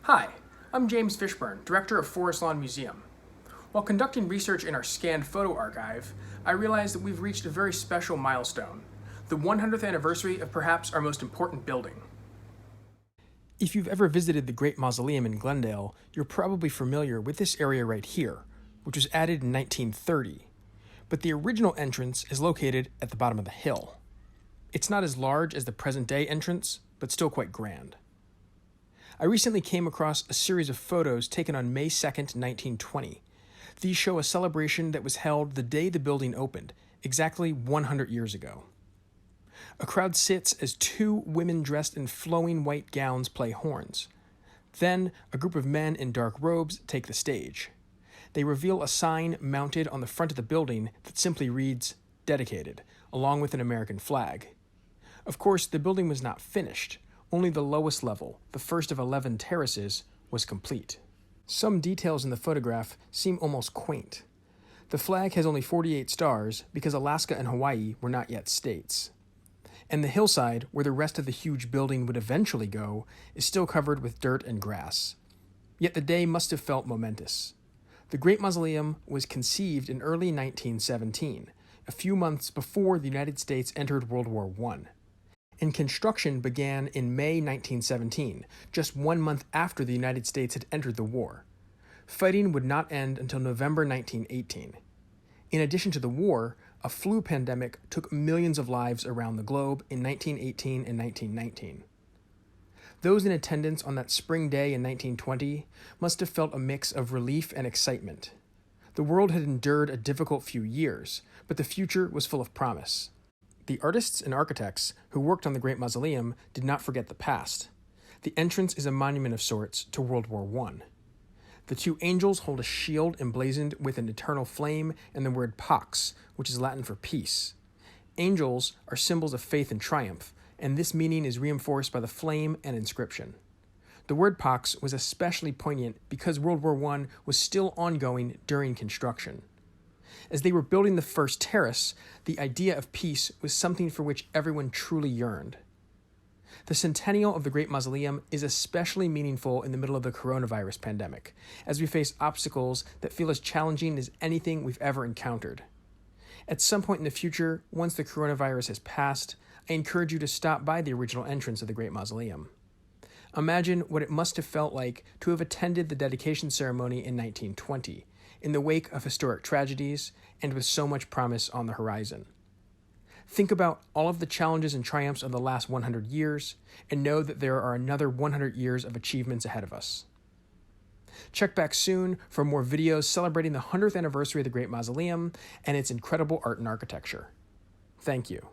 Hi, I'm James Fishburne, Director of Forest Lawn Museum. While conducting research in our scanned photo archive, I realized that we've reached a very special milestone, the 100th anniversary of perhaps our most important building. If you've ever visited the Great Mausoleum in Glendale, you're probably familiar with this area right here, which was added in 1930. But the original entrance is located at the bottom of the hill. It's not as large as the present-day entrance, but still quite grand. I recently came across a series of photos taken on May 2nd, 1920. These show a celebration that was held the day the building opened, exactly 100 years ago. A crowd sits as two women dressed in flowing white gowns play horns. Then, a group of men in dark robes take the stage. They reveal a sign mounted on the front of the building that simply reads, "Dedicated," along with an American flag. Of course, the building was not finished. Only the lowest level, the first of 11 terraces, was complete. Some details in the photograph seem almost quaint. The flag has only 48 stars because Alaska and Hawaii were not yet states. And the hillside, where the rest of the huge building would eventually go, is still covered with dirt and grass. Yet the day must have felt momentous. The Great Mausoleum was conceived in early 1917, a few months before the United States entered World War I. And construction began in May 1917, just 1 month after the United States had entered the war. Fighting would not end until November 1918. In addition to the war, a flu pandemic took millions of lives around the globe in 1918 and 1919. Those in attendance on that spring day in 1920 must have felt a mix of relief and excitement. The world had endured a difficult few years, but the future was full of promise. The artists and architects who worked on the Great Mausoleum did not forget the past. The entrance is a monument of sorts to World War I. The two angels hold a shield emblazoned with an eternal flame and the word Pax, which is Latin for peace. Angels are symbols of faith and triumph, and this meaning is reinforced by the flame and inscription. The word Pax was especially poignant because World War I was still ongoing during construction. As they were building the first terrace, the idea of peace was something for which everyone truly yearned. The Centennial of the Great Mausoleum is especially meaningful in the middle of the coronavirus pandemic, as we face obstacles that feel as challenging as anything we've ever encountered. At some point in the future, once the coronavirus has passed, I encourage you to stop by the original entrance of the Great Mausoleum. Imagine what it must have felt like to have attended the dedication ceremony in 1920, in the wake of historic tragedies and with so much promise on the horizon. Think about all of the challenges and triumphs of the last 100 years and know that there are another 100 years of achievements ahead of us. Check back soon for more videos celebrating the 100th anniversary of the Great Mausoleum and its incredible art and architecture. Thank you.